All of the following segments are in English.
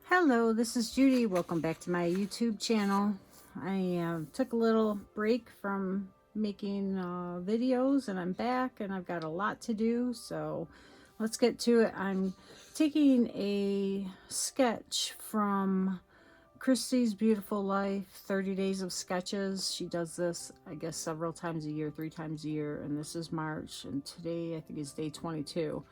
Hello, this is Judy. Welcome back to my YouTube channel. I took a little break from making videos and I'm back and I've got a lot to do, so let's get to it. I'm taking a sketch from Christy's Beautiful Life, 30 Days of Sketches. She does this, I guess, several times a year, 3 times a year, and this is March, and today I think is day 22.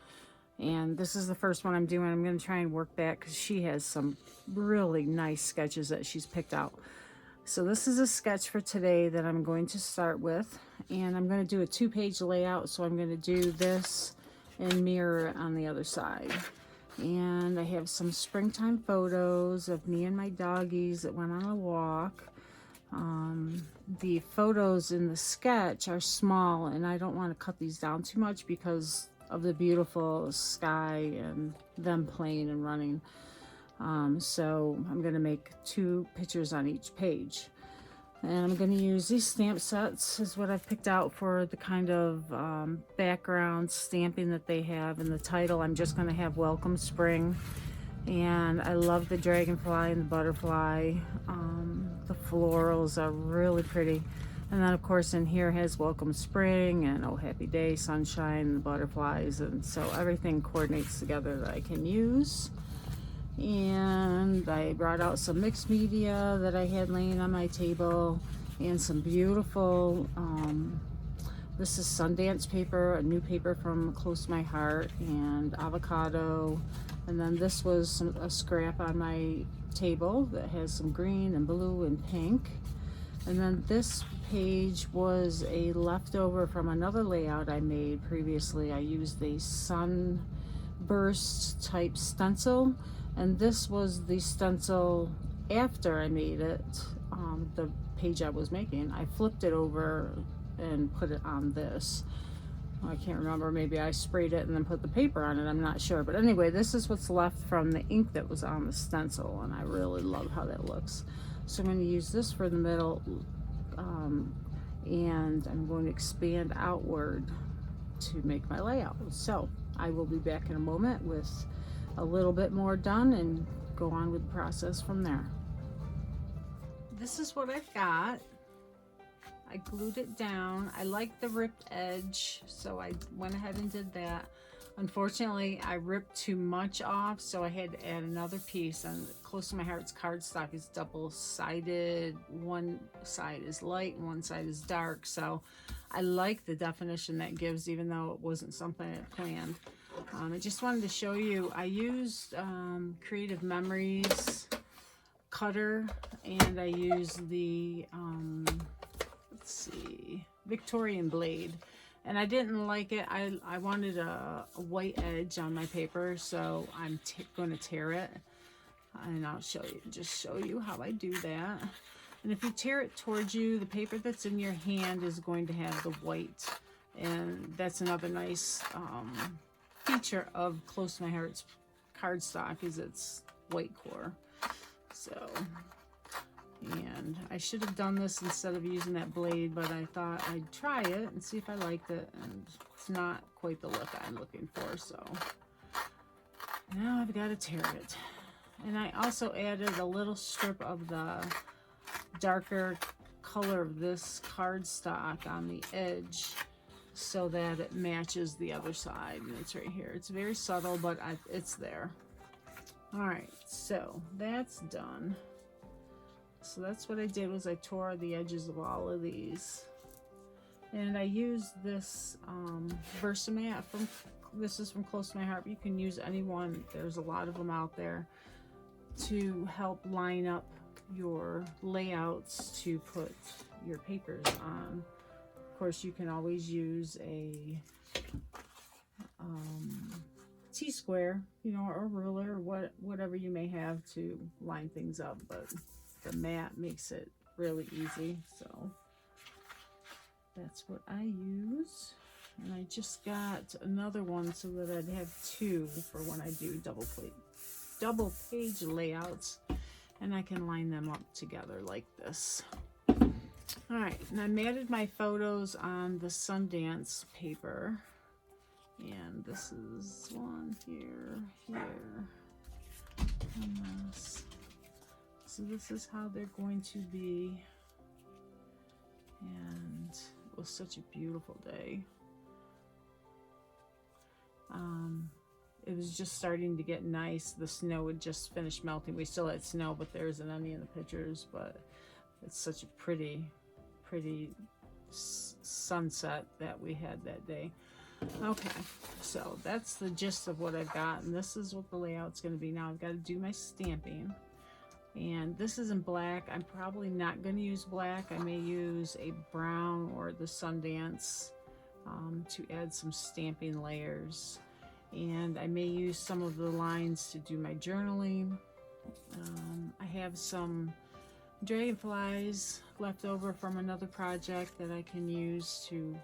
And this is the first one I'm doing. I'm going to try and work back because she has some really nice sketches that she's picked out. So this is a sketch for today that I'm going to start with. And I'm going to do a 2-page layout. So I'm going to do this and mirror it on the other side. And I have some springtime photos of me and my doggies that went on a walk. The photos in the sketch are small and I don't want to cut these down too much because of the beautiful sky and them playing and running. So I'm going to make 2 pictures on each page. And I'm going to use these stamp sets is what I've picked out for the kind of background stamping that they have. In the title, I'm just going to have Welcome Spring. And I love the dragonfly and the butterfly. The florals are really pretty. And then, of course, in here has Welcome Spring and Oh Happy Day, Sunshine, and the butterflies. And so everything coordinates together that I can use. And I brought out some mixed media that I had laying on my table and some beautiful, this is Sundance paper, a new paper from Close to My Heart, and avocado. And then this was a scrap on my table that has some green and blue and pink. And then this page was a leftover from another layout I made previously. I used a sunburst type stencil, and this was the stencil after I made it, the page I was making. I flipped it over and put it on this. I can't remember, maybe I sprayed it and then put the paper on it, I'm not sure. But anyway, this is what's left from the ink that was on the stencil, and I really love how that looks. So I'm going to use this for the middle, and I'm going to expand outward to make my layout. So I will be back in a moment with a little bit more done and go on with the process from there. This is what I've got. I glued it down. I like the ripped edge, so I went ahead and did that. Unfortunately, I ripped too much off, so I had to add another piece. And Close to My Heart's cardstock is double-sided. One side is light and one side is dark, so I like the definition that gives, even though it wasn't something I planned. I just wanted to show you, I used Creative Memories cutter, and I used the let's see, Victorian blade, and I didn't like it. I wanted a white edge on my paper, so I'm going to tear it, and I'll just show you how I do that. And if you tear it towards you, the paper that's in your hand is going to have the white, and that's another nice feature of Close to My Heart's cardstock is its white core. So, and I should have done this instead of using that blade, but I thought I'd try it and see if I liked it, and it's not quite the look I'm looking for, so now I've got to tear it. And I also added a little strip of the darker color of this cardstock on the edge so that it matches the other side, and it's right here. It's very subtle, but it's there. All right, so that's done. So that's what I did, was I tore the edges of all of these. And I used this Versamat this is from Close to My Heart. You can use any one. There's a lot of them out there to help line up your layouts to put your papers on. Of course, you can always use a T-square, you know, or a ruler, or whatever you may have to line things up, but the mat makes it really easy. So that's what I use. And I just got another one so that I'd have 2 for when I do double page layouts, and I can line them up together like this. All right, and I matted my photos on the Sundance paper, and this is one here, on this. So this is how they're going to be. And it was such a beautiful day. It was just starting to get nice. The snow had just finished melting. We still had snow, but there isn't any in the pictures. But it's such a pretty sunset that we had that day. Okay, so that's the gist of what I've got, and this is what the layout's going to be. Now I've got to do my stamping, and this is in black. I'm probably not going to use black. I may use a brown or the Sundance to add some stamping layers, and I may use some of the lines to do my journaling. I have some dragonflies left over from another project that I can use to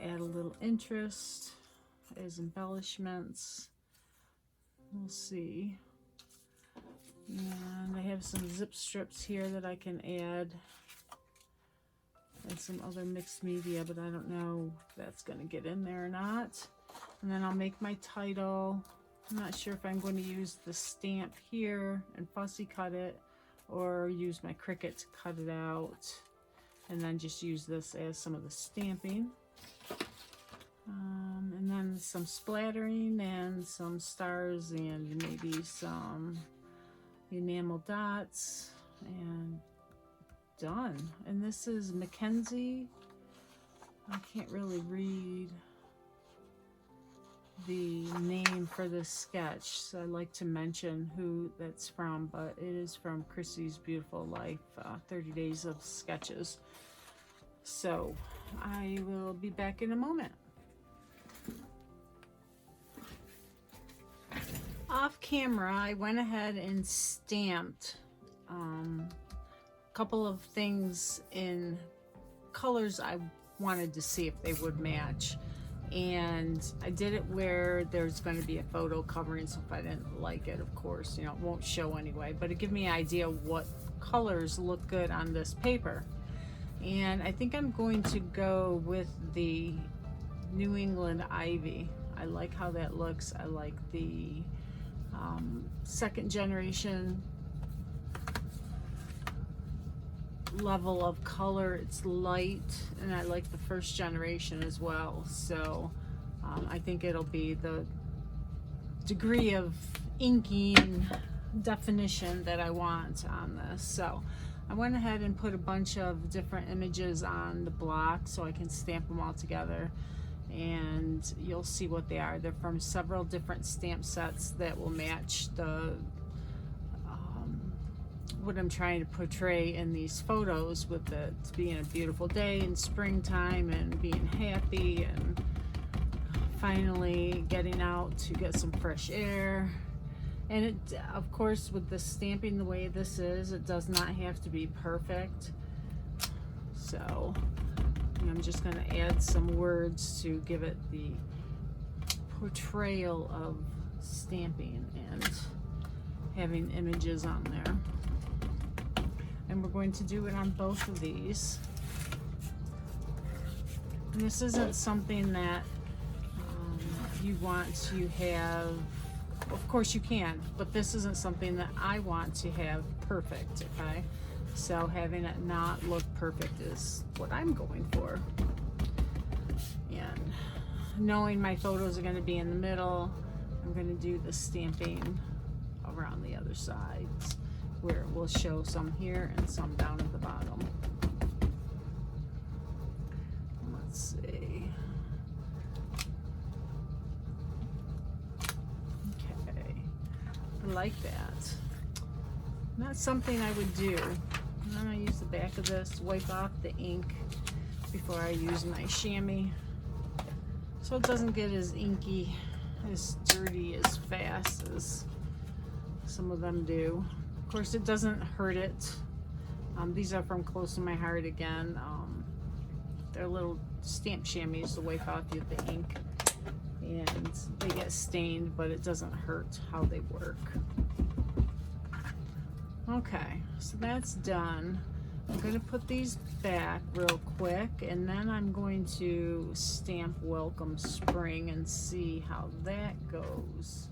add a little interest as embellishments. We'll see. And I have some zip strips here that I can add, and some other mixed media, but I don't know if that's going to get in there or not. And then I'll make my title. I'm not sure if I'm going to use the stamp here and fussy cut it, or use my Cricut to cut it out, and then just use this as some of the stamping. And then some splattering and some stars and maybe some enamel dots, and done. And this is Mackenzie. I can't really read the name for this sketch, so I like to mention who that's from, but it is from Christy's Beautiful Life, 30 Days of Sketches. So I will be back in a moment. Off camera, I went ahead and stamped a couple of things in colors I wanted to see if they would match. And I did it where there's going to be a photo covering, so if I didn't like it, of course, you know, it won't show anyway, but it gives me an idea what colors look good on this paper. And I think I'm going to go with the New England Ivy. I like how that looks. I like the second generation level of color. It's light, and I like the first generation as well. So I think it'll be the degree of inking definition that I want on this. So I went ahead and put a bunch of different images on the block so I can stamp them all together, and you'll see what they are. They're from several different stamp sets that will match the what I'm trying to portray in these photos, with it being a beautiful day in springtime and being happy and finally getting out to get some fresh air. And it, of course, with the stamping the way this is, it does not have to be perfect. So I'm just going to add some words to give it the portrayal of stamping and having images on there. And we're going to do it on both of these. And this isn't something that you want to have. Of course you can, but this isn't something that I want to have perfect, okay? So having it not look perfect is what I'm going for. And knowing my photos are going to be in the middle, I'm going to do the stamping around the other sides, where it will show some here and some down at the bottom. Let's see. Okay, I like that. Not something I would do. I'm gonna use the back of this to wipe off the ink before I use my chamois, so it doesn't get as inky, as dirty, as fast as some of them do. Of course, it doesn't hurt it. These are from Close to My Heart again. They're little stamp chamois to wipe off the ink, and they get stained, but it doesn't hurt how they work. Okay, so that's done. I'm going to put these back real quick, and then I'm going to stamp Welcome Spring and see how that goes.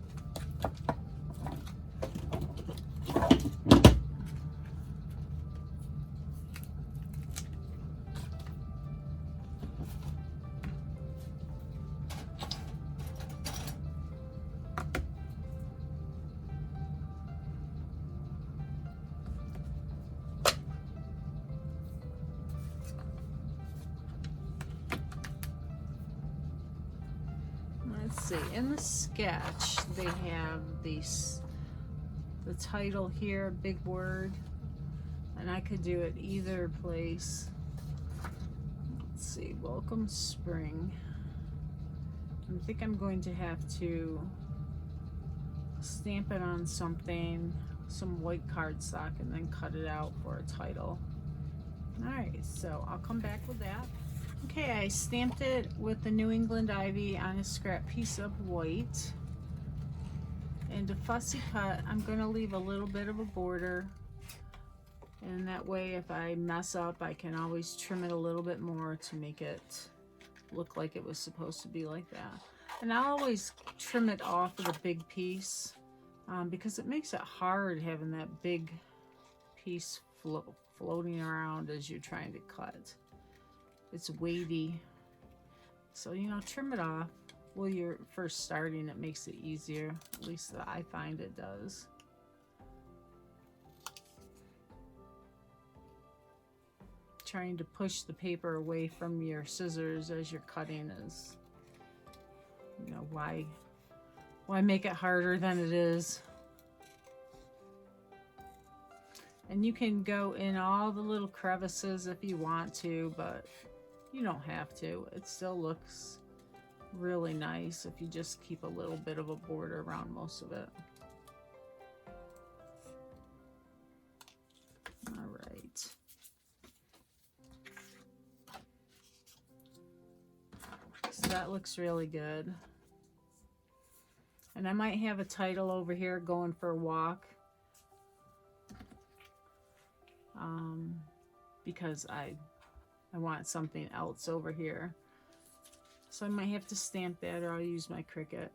see, in the sketch they have the title here, big word, and I could do it either place. Let's see, welcome spring. I think I'm going to have to stamp it on something, some white cardstock, and then cut it out for a title. Alright, so I'll come back with that. Okay, I stamped it with the New England Ivy on a scrap piece of white. And to fussy cut, I'm going to leave a little bit of a border. And that way, if I mess up, I can always trim it a little bit more to make it look like it was supposed to be like that. And I'll always trim it off of the big piece because it makes it hard having that big piece floating around as you're trying to cut. It's weighty. So, you know, trim it off. Well, you're first starting, it makes it easier. At least I find it does. Trying to push the paper away from your scissors as you're cutting is, you know, why make it harder than it is? And you can go in all the little crevices if you want to, but you don't have to. It still looks really nice if you just keep a little bit of a border around most of it. All right. So that looks really good. And I might have a title over here, going for a walk. Because I want something else over here. So I might have to stamp that, or I'll use my Cricut.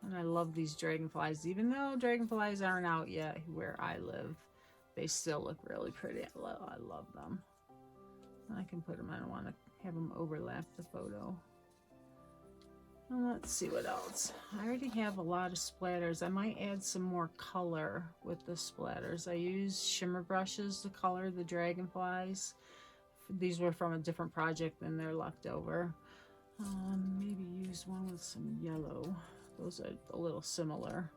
And I love these dragonflies. Even though dragonflies aren't out yet where I live, they still look really pretty. I love them. And I can put them, I don't want to have them overlap the photo. Well, let's see what else. I already have a lot of splatters. I might add some more color with the splatters. I use shimmer brushes to color the dragonflies. These were from a different project than they're left over. Maybe use one with some yellow. Those are a little similar.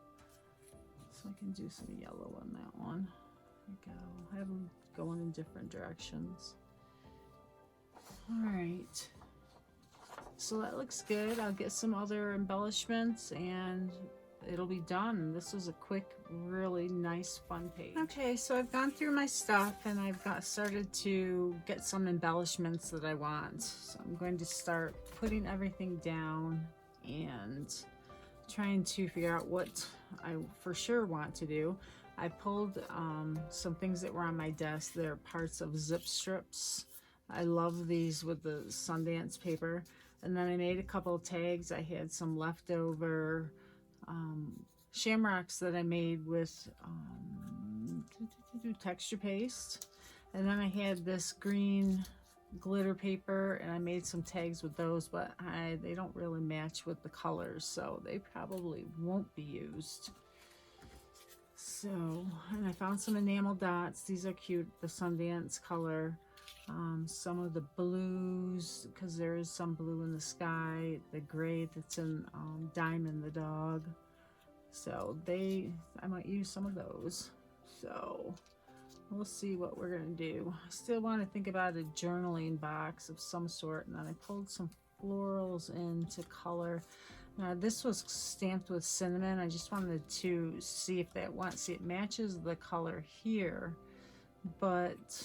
So I can do some yellow on that one. There we go. I have them going in different directions. All right. So that looks good. I'll get some other embellishments and it'll be done. This was a quick, really nice, fun page. Okay, so I've gone through my stuff and I've started to get some embellishments that I want. So I'm going to start putting everything down and trying to figure out what I for sure want to do. I pulled some things that were on my desk. They're parts of zip strips. I love these with the Sundance paper. And then I made a couple of tags. I had some leftover shamrocks that I made with texture paste. And then I had this green glitter paper and I made some tags with those, but they don't really match with the colors, so they probably won't be used. So, and I found some enamel dots. These are cute, the Sundance color. Some of the blues, because there is some blue in the sky, the gray that's in Diamond the dog. So I might use some of those. So we'll see what we're gonna do. I still want to think about a journaling box of some sort, and then I pulled some florals in to color. Now this was stamped with cinnamon. I just wanted to see if it matches the color here, but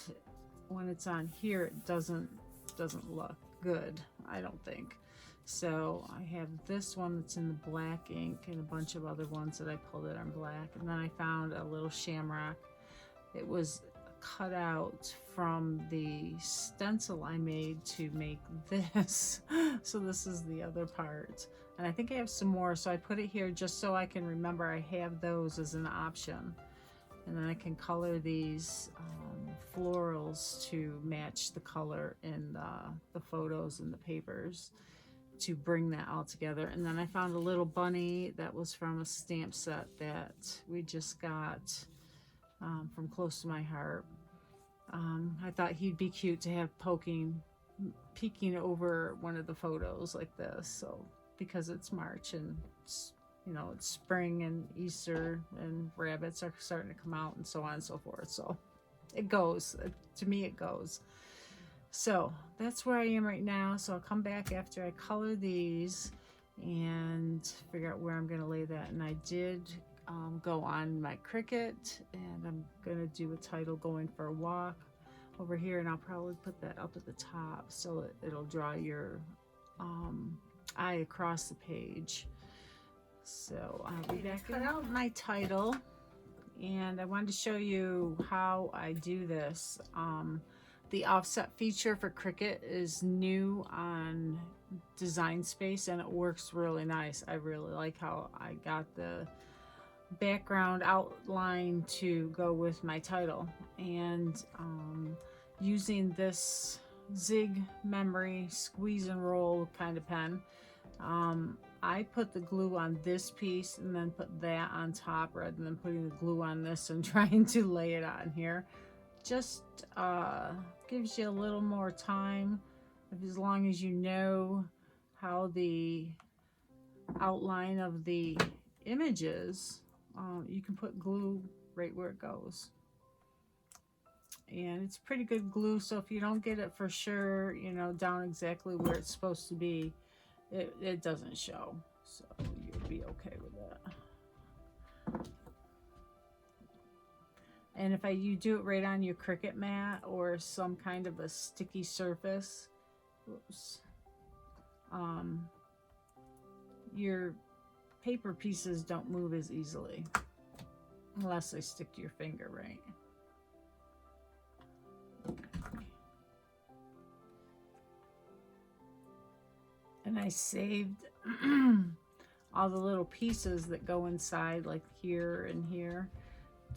when it's on here it doesn't look good, I don't think. So I have this one that's in the black ink and a bunch of other ones that I pulled that are black, and then I found a little shamrock. It was cut out from the stencil I made to make this. So this is the other part, and I think I have some more, so I put it here just so I can remember I have those as an option. And then I can color these florals to match the color in the photos and the papers to bring that all together. And then I found a little bunny that was from a stamp set that we just got from Close to My Heart. I thought he'd be cute to have peeking over one of the photos like this. So because it's March and it's, you know, it's spring and Easter and rabbits are starting to come out and so on and so forth. So it goes. To me, it goes. So that's where I am right now. So I'll come back after I color these and figure out where I'm going to lay that. And I did go on my Cricut, and I'm going to do a title, Going for a Walk, over here, and I'll probably put that up at the top so it'll draw your eye across the page. So I'll be back. Cut out my title, and I wanted to show you how I do this. The offset feature for Cricut is new on Design Space, and it works really nice. I really like how I got the background outline to go with my title, and using this zig memory squeeze and roll kind of pen, I put the glue on this piece and then put that on top rather than putting the glue on this and trying to lay it on here. Just gives you a little more time, as long as you know how the outline of the image is. You can put glue right where it goes, and it's pretty good glue, so if you don't get it for sure, you know, down exactly where it's supposed to be, it doesn't show, so you'll be okay with that. And if you do it right on your Cricut mat or some kind of a sticky surface, whoops, your paper pieces don't move as easily unless they stick to your finger right. Okay. And I saved all the little pieces that go inside, like here and here,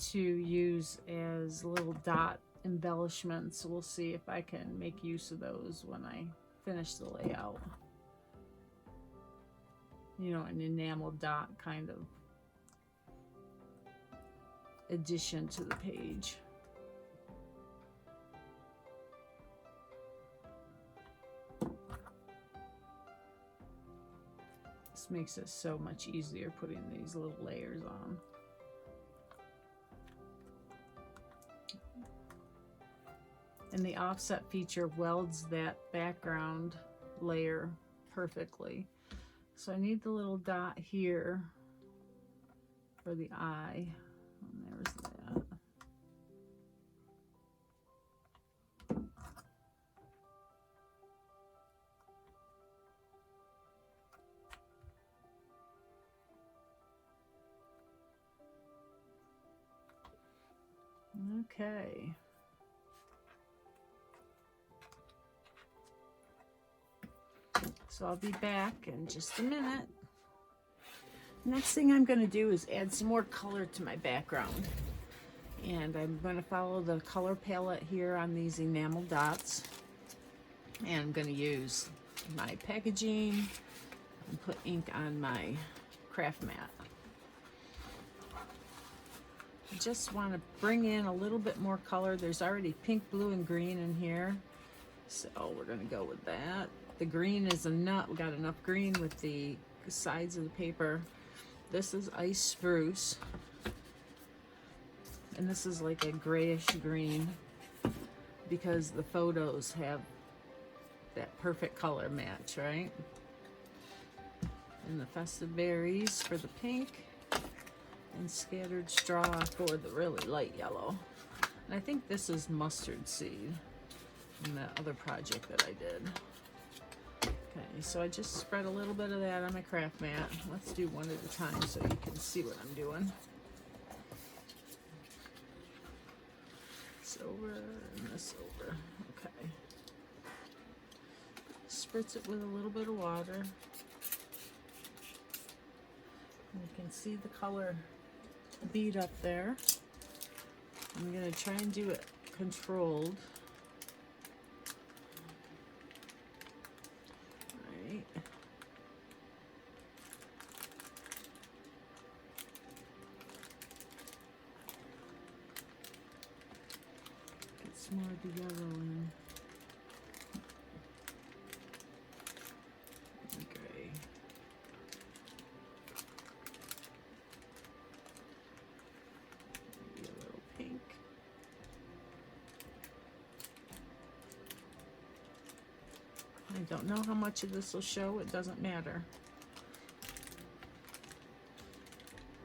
to use as little dot embellishments. We'll see if I can make use of those when I finish the layout. You know, an enamel dot kind of addition to the page. This makes it so much easier putting these little layers on. And the offset feature welds that background layer perfectly. So I need the little dot here for the eye. And there's that. Okay. So I'll be back in just a minute. Next thing I'm going to do is add some more color to my background. And I'm going to follow the color palette here on these enamel dots. And I'm going to use my packaging and put ink on my craft mat. I just want to bring in a little bit more color. There's already pink, blue, and green in here, so we're going to go with that. The green is enough. We got enough green with the sides of the paper. This is ice spruce, and this is like a grayish green because the photos have that perfect color match, right? And the festive berries for the pink, and scattered straw for the really light yellow. And I think this is mustard seed in that other project that I did. Okay, so I just spread a little bit of that on my craft mat. Let's do one at a time so you can see what I'm doing. This over and this over. Okay. Spritz it with a little bit of water. And you can see the color bead up there. I'm going to try and do it controlled. Right. Get some more of the yellow in. Gray. don't know how much of this will show. It doesn't matter.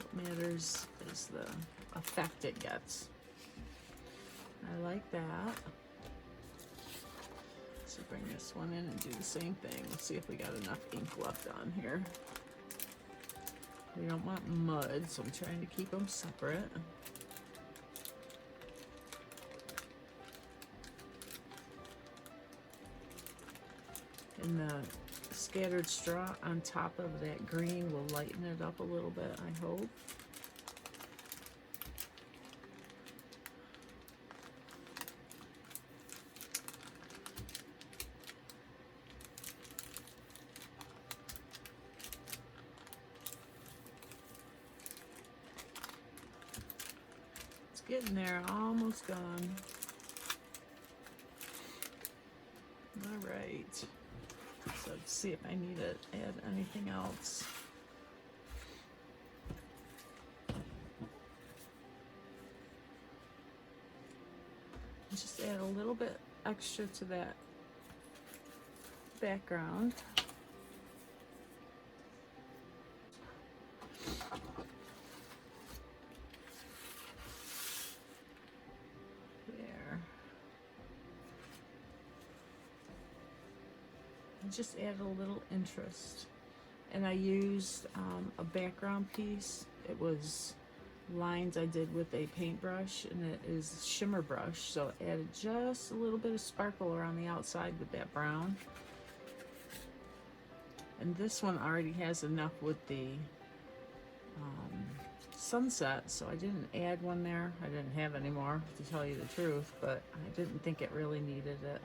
What matters is the effect it gets. I like that. So bring this one in and do the same thing. Let's see if we got enough ink left on here. We don't want mud, so I'm trying to keep them separate. And the scattered straw on top of that green will lighten it up a little bit, I hope. It's getting there, almost gone. All right. So let's see if I need to add anything else. Just add a little bit extra to that background. There. And just add a little interest. And I used a background piece. It was lines I did with a paintbrush, and it is shimmer brush, so I added just a little bit of sparkle around the outside with that brown. And this one already has enough with the sunset, so I didn't add one there. I didn't have any more, to tell you the truth, but I didn't think it really needed it.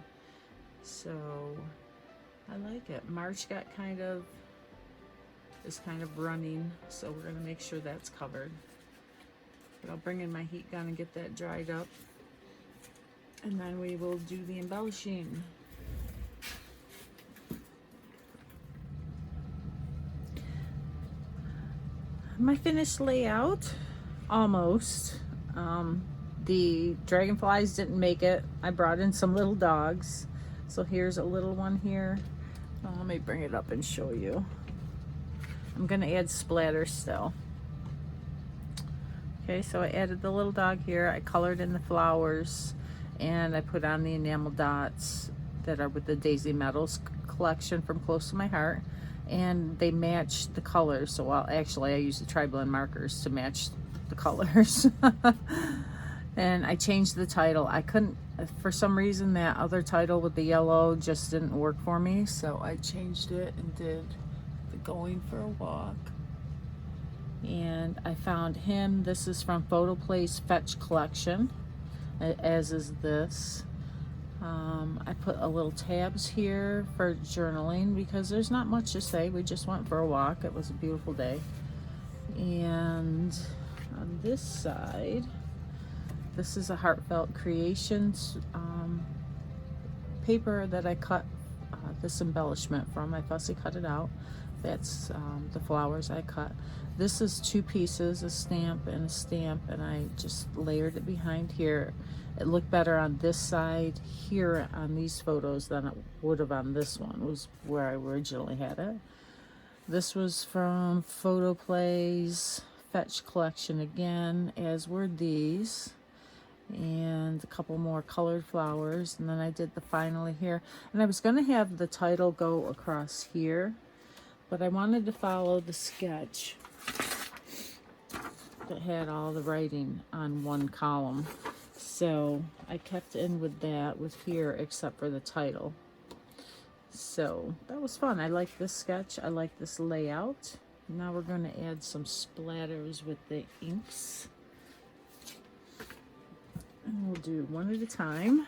So I like it. March is kind of running, so we're gonna make sure that's covered. But I'll bring in my heat gun and get that dried up. And then we will do the embellishing. My finished layout, almost. The dragonflies didn't make it. I brought in some little dogs. So here's a little one here. Let me bring it up and show you. I'm gonna add splatter still. Okay, so I added the little dog here. I colored in the flowers, and I put on the enamel dots that are with the Daisy Metals collection from Close to My Heart, and they match the colors. So actually I used the tri-blend markers to match the colors. And I changed the title. I couldn't, for some reason, that other title with the yellow just didn't work for me, so I changed it and did the Going for a Walk. And I found him. This is from Photo Play's Fetch collection, as is this. I put a little tabs here for journaling because there's not much to say. We just went for a walk. It was a beautiful day. And on this side, this is a Heartfelt Creations paper that I cut this embellishment from. I fussy cut it out. That's the flowers I cut. This is two pieces, a stamp, and I just layered it behind here. It looked better on this side here on these photos than it would have on this one, was where I originally had it. This was from Photo Play's Fetch collection again, as were these. And a couple more colored flowers, and then I did the finally here. And I was going to have the title go across here, but I wanted to follow the sketch that had all the writing on one column. So I kept in with that with here except for the title. So that was fun. I like this sketch. I like this layout. Now we're going to add some splatters with the inks. And we'll do one at a time.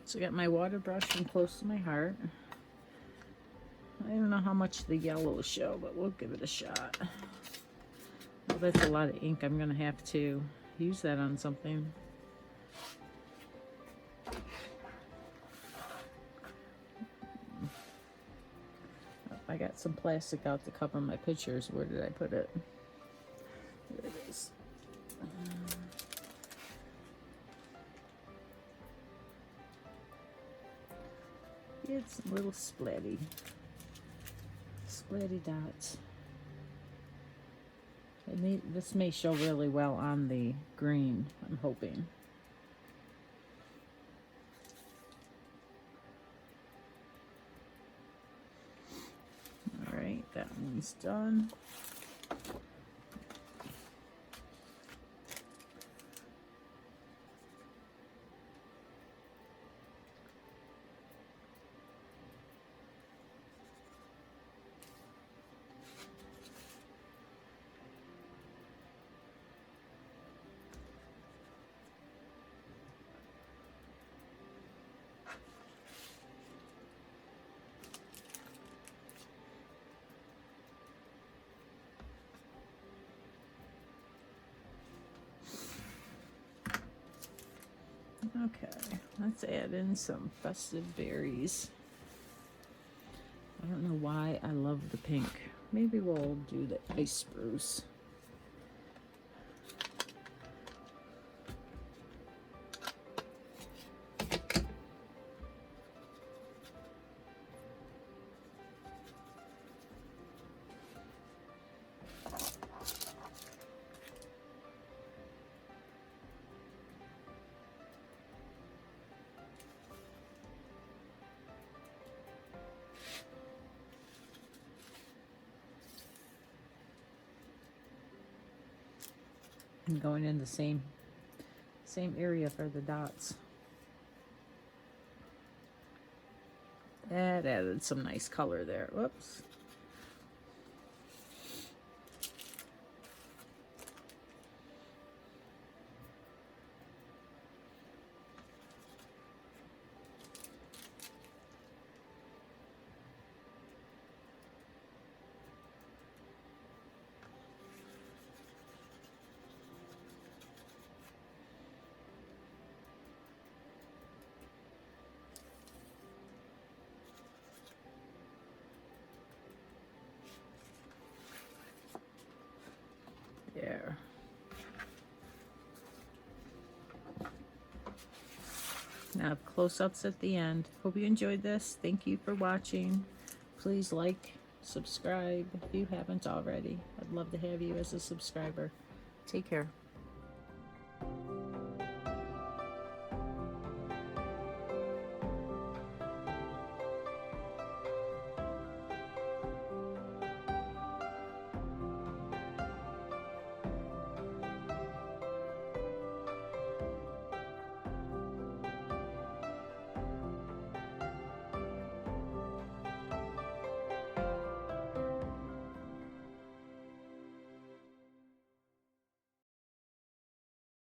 So I got my water brush from Close to My Heart. I don't know how much the yellow will show, but we'll give it a shot. Well, that's a lot of ink. I'm going to have to use that on something. I got some plastic out to cover my pictures. Where did I put it? Get some little splatty dots. And this may show really well on the green, I'm hoping. All right, that one's done. Okay, let's add in some festive berries. I don't know why I love the pink. Maybe we'll do the ice spruce. I'm going in the same area for the dots. That added some nice color there. Whoops. There. Now close-ups at the end. Hope you enjoyed this. Thank you for watching. Please like, subscribe if you haven't already. I'd love to have you as a subscriber. Take care.